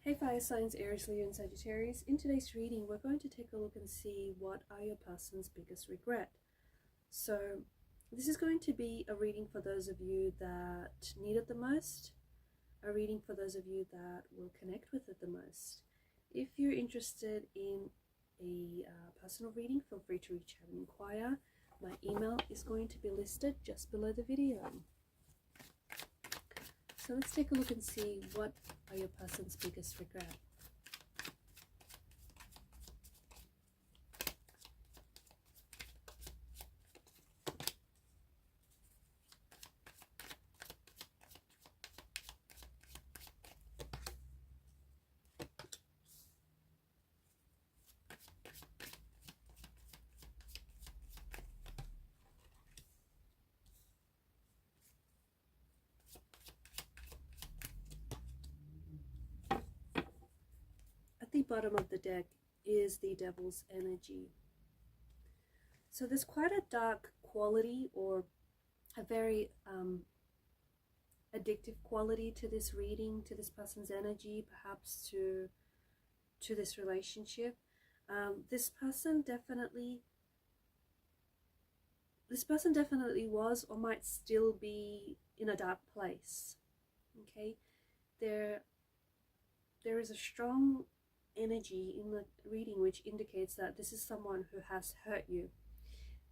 Hey fire signs, Aries, Leo and Sagittarius. In today's reading, we're going to take a look and see what are your person's biggest regret. So this is going to be a reading for those of you that need it the most, a reading for those of you that will connect with it the most. If you're interested in a personal reading, feel free to reach out and inquire. My email is going to be listed just below the video. So let's take a look and see what are your person's biggest regret. At the bottom of the deck is the Devil's energy. So there's quite a dark quality, or a very addictive quality to this reading, to this person's energy, perhaps to this relationship. This person definitely was or might still be in a dark place. Okay, there is a strong energy in the reading which indicates that this is someone who has hurt you.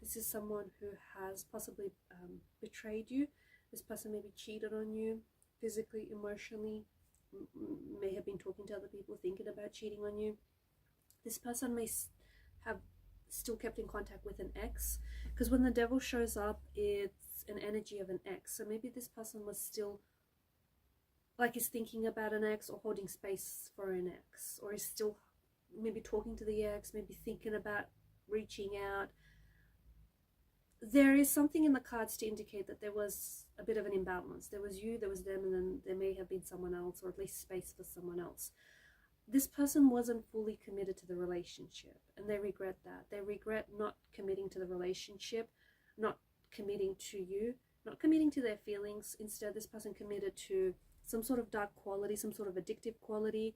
This is someone who has possibly betrayed you. This person maybe cheated on you physically, emotionally, may have been talking to other people, thinking about cheating on you. This person may have still kept in contact with an ex, because when the Devil shows up, it's an energy of an ex. So maybe this person was still is thinking about an ex, or holding space for an ex, or is still maybe talking to the ex, maybe thinking about reaching out. There is something in the cards to indicate that there was a bit of an imbalance. There was you, there was them, and then there may have been someone else, or at least space for someone else. This person wasn't fully committed to the relationship, and they regret that. They regret not committing to the relationship, not committing to you, not committing to their feelings. Instead, this person committed to some sort of dark quality, some sort of addictive quality.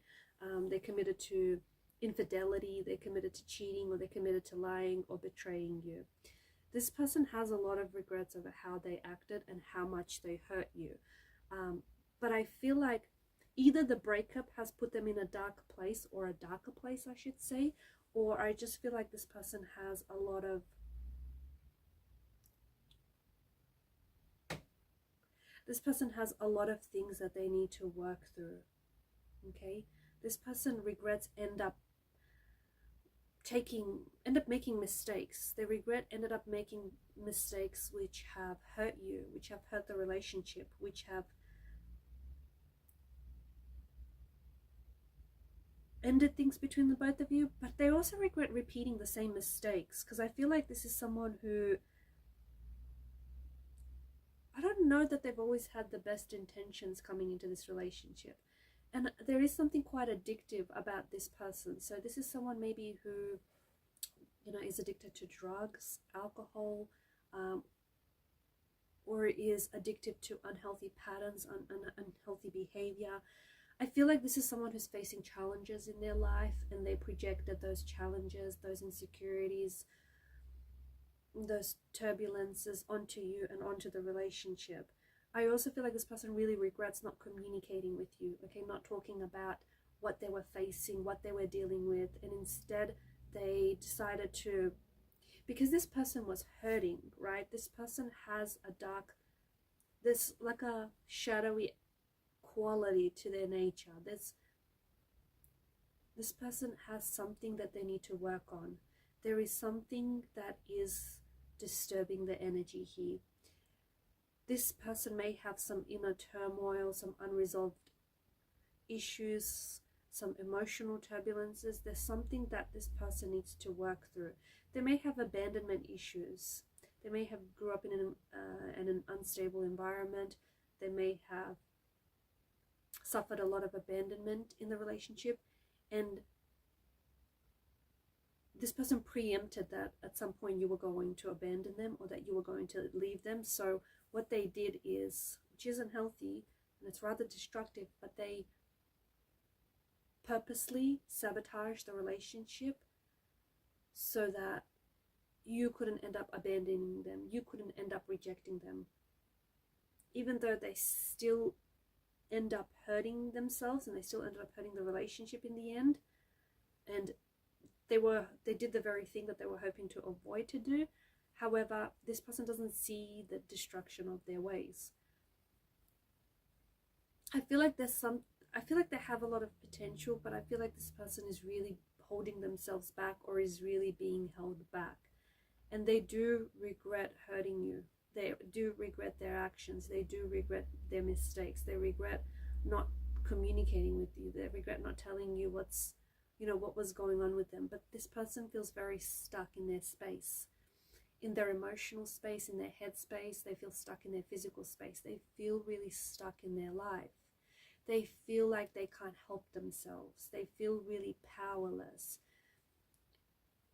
They're committed to infidelity, they're committed to cheating, or they're committed to lying or betraying you. This person has a lot of regrets over how they acted and how much they hurt you. But I feel like either the breakup has put them in a dark place, or a darker place, I should say, or I just feel like this person has a lot of things that they need to work through. Okay, this person regrets end up making mistakes. They ended up making mistakes which have hurt you, which have hurt the relationship, which have ended things between the both of you. But they also regret repeating the same mistakes, because I feel like this is someone who, I don't know that they've always had the best intentions coming into this relationship. And there is something quite addictive about this person. So this is someone maybe who, is addicted to drugs, alcohol, or is addicted to unhealthy patterns, unhealthy behavior. I feel like this is someone who's facing challenges in their life, and they projected those challenges, those insecurities, those turbulences onto you and onto the relationship. I also feel like this person really regrets not communicating with you, okay, not talking about what they were facing, what they were dealing with, and instead they decided to, because this person was hurting, right? This person has there's like a shadowy quality to their nature. This person has something that they need to work on. There is something that is disturbing the energy here. This person may have some inner turmoil, some unresolved issues, some emotional turbulences. There's something that this person needs to work through. They may have abandonment issues. They may have grew up in an unstable environment. They may have suffered a lot of abandonment in the relationship, and this person preempted that at some point you were going to abandon them, or that you were going to leave them. So what they did is, which isn't healthy and it's rather destructive, but they purposely sabotage the relationship so that you couldn't end up abandoning them, you couldn't end up rejecting them. Even though they still end up hurting themselves and they still ended up hurting the relationship in the end, and they did the very thing that they were hoping to avoid to do. However, this person doesn't see the destruction of their ways. I feel like they have a lot of potential, but I feel like this person is really holding themselves back or is really being held back. And they do regret hurting you. They do regret their actions. They do regret their mistakes. They regret not communicating with you. They regret not telling you what was going on with them. But this person feels very stuck in their space, in their emotional space, in their head space. They feel stuck in their physical space. They feel really stuck in their life. They feel like they can't help themselves. They feel really powerless.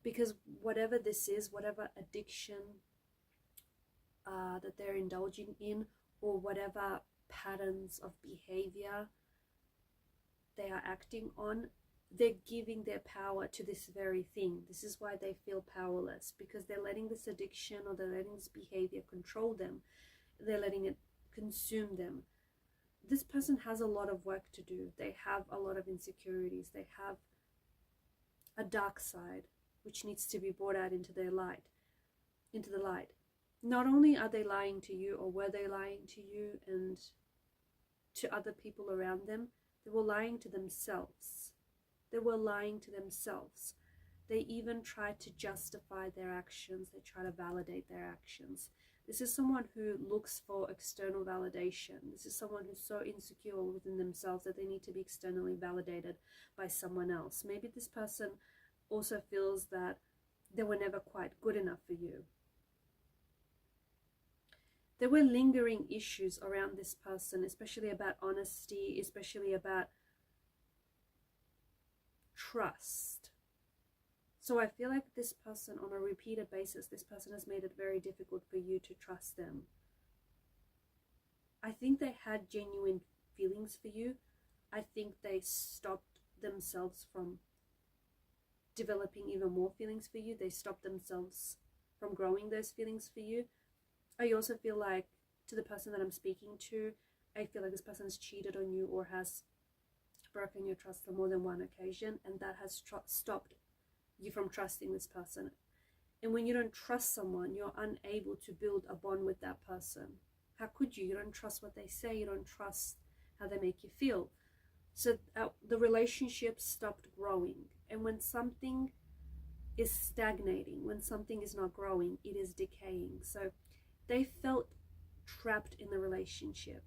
Because whatever this is, whatever addiction that they're indulging in, or whatever patterns of behavior they are acting on, they're giving their power to this very thing. This is why they feel powerless, because they're letting this addiction or they're letting this behavior control them. They're letting it consume them. This person has a lot of work to do. They have a lot of insecurities. They have a dark side which needs to be brought out into the light. Not only are they lying to you, or were they lying to you and to other people around them, they were lying to themselves. They were lying to themselves. They even tried to justify their actions. They try to validate their actions. This is someone who looks for external validation. This is someone who's so insecure within themselves that they need to be externally validated by someone else. Maybe this person also feels that they were never quite good enough for you. There were lingering issues around this person, especially about honesty, especially about trust. So I feel like this person, on a repeated basis, this person has made it very difficult for you to trust them. I think they had genuine feelings for you. I think they stopped themselves from developing even more feelings for you. They stopped themselves from growing those feelings for you. I also feel like, to the person that I'm speaking to, I feel like this person has cheated on you or has broken your trust on more than one occasion, and that has stopped you from trusting this person. And when you don't trust someone, you're unable to build a bond with that person. How could you? You don't trust what they say. You don't trust how they make you feel. So the relationship stopped growing. And when something is stagnating, when something is not growing, it is decaying. So they felt trapped in the relationship.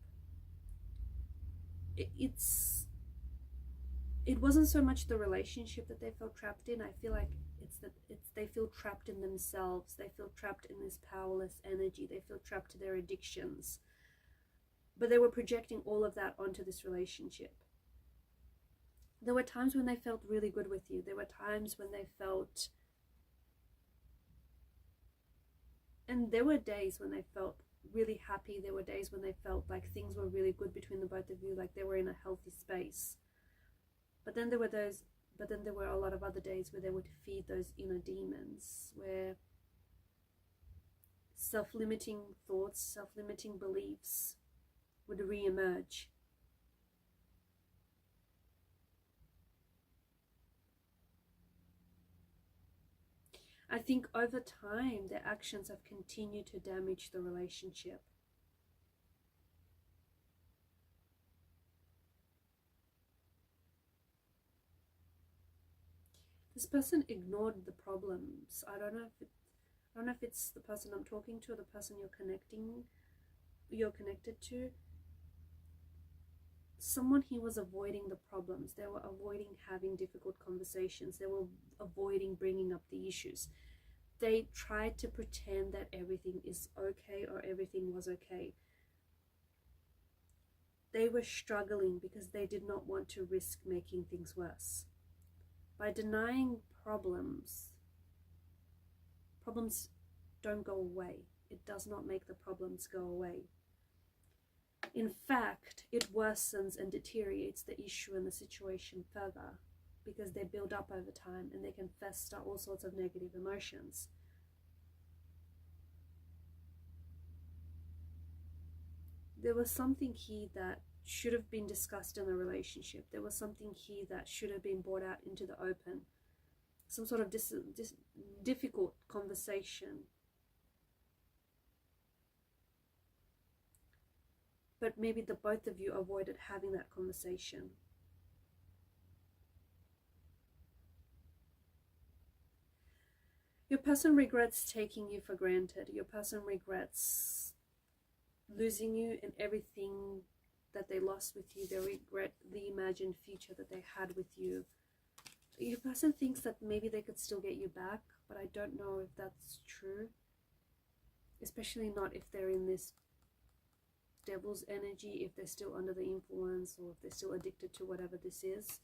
It wasn't so much the relationship that they felt trapped in. I feel like they feel trapped in themselves. They feel trapped in this powerless energy. They feel trapped to their addictions. But they were projecting all of that onto this relationship. There were times when they felt really good with you. There were times when they felt, and there were days when they felt really happy. There were days when they felt like things were really good between the both of you, like they were in a healthy space. But then there were a lot of other days where they would feed those inner demons, where self-limiting thoughts, self-limiting beliefs would re-emerge. I think over time, their actions have continued to damage the relationship. This person ignored the problems. I don't know if it's the person I'm talking to or the person you're connected to. Someone here was avoiding the problems. They were avoiding having difficult conversations. They were avoiding bringing up the issues. They tried to pretend that everything is okay or everything was okay. They were struggling because they did not want to risk making things worse. By denying problems don't go away. It does not make the problems go away. In fact, it worsens and deteriorates the issue and the situation further, because they build up over time and they can fester all sorts of negative emotions. There was something here that should have been discussed in the relationship. There was something here that should have been brought out into the open. Some sort of difficult conversation. But maybe the both of you avoided having that conversation. Your person regrets taking you for granted. Your person regrets losing you and everything that they lost with you. They regret the imagined future that they had with you. Your person thinks that maybe they could still get you back, but I don't know if that's true. Especially not if they're in this devil's energy, if they're still under the influence, or if they're still addicted to whatever this is,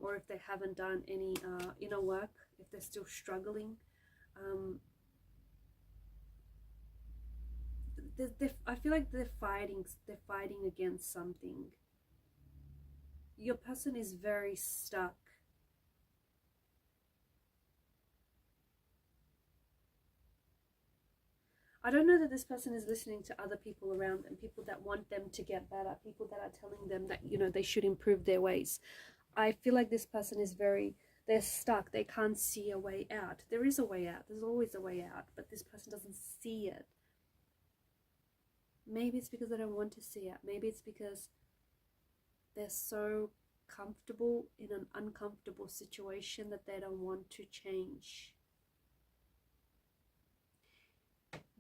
or if they haven't done any inner work, if they're still struggling. I feel like they're fighting against something. Your person is very stuck. I don't know that this person is listening to other people around them, people that want them to get better, people that are telling them that, you know, they should improve their ways. I feel like this person is they're stuck. They can't see a way out. There is a way out. There's always a way out, but this person doesn't see it. Maybe it's because they don't want to see it. Maybe it's because they're so comfortable in an uncomfortable situation that they don't want to change.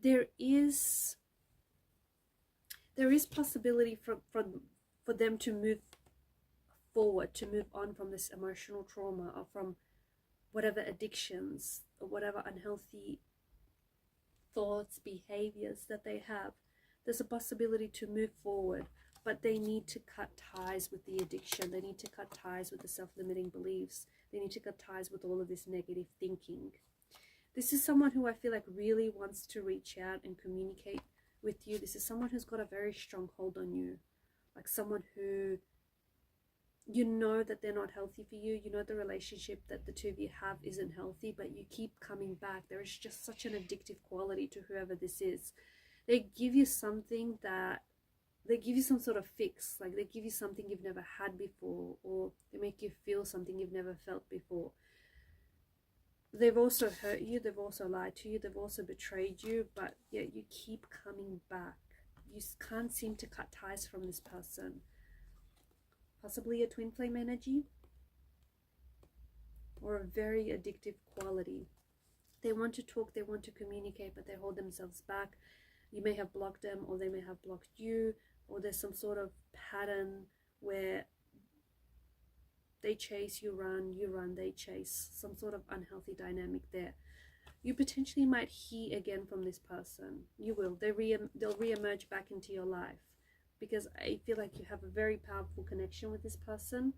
There is possibility for them to move forward, to move on from this emotional trauma, or from whatever addictions or whatever unhealthy thoughts, behaviors that they have. There's a possibility to move forward, but they need to cut ties with the addiction. They need to cut ties with the self-limiting beliefs. They need to cut ties with all of this negative thinking. This is someone who I feel like really wants to reach out and communicate with you. This is someone who's got a very strong hold on you. Like someone who, you know that they're not healthy for you. You know the relationship that the two of you have isn't healthy, but you keep coming back. There is just such an addictive quality to whoever this is. They give you something that, they give you some sort of fix. Like they give you something you've never had before, or they make you feel something you've never felt before. They've also hurt you, they've also lied to you, they've also betrayed you, but yet you keep coming back. You can't seem to cut ties from this person. Possibly a twin flame energy, or a very addictive quality. They want to talk, they want to communicate, but they hold themselves back. You may have blocked them, or they may have blocked you, or there's some sort of pattern where they chase, you run, they chase. Some sort of unhealthy dynamic there. You potentially might hear again from this person. You will. They'll re-emerge back into your life, because I feel like you have a very powerful connection with this person,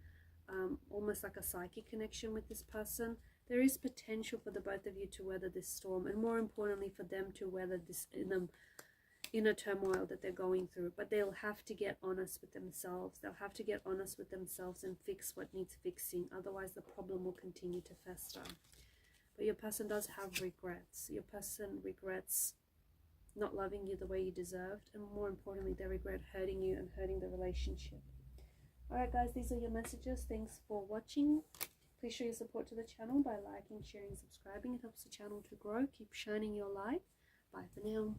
almost like a psychic connection with this person. There is potential for the both of you to weather this storm, and more importantly for them to weather this inner turmoil that they're going through. But they'll have to get honest with themselves. They'll have to get honest with themselves and fix what needs fixing. Otherwise the problem will continue to fester. But your person does have regrets. Your person regrets not loving you the way you deserved, and more importantly they regret hurting you and hurting the relationship. Alright guys, these are your messages. Thanks for watching. Please show your support to the channel by liking, sharing, subscribing. It helps the channel to grow. Keep shining your light. Bye for now.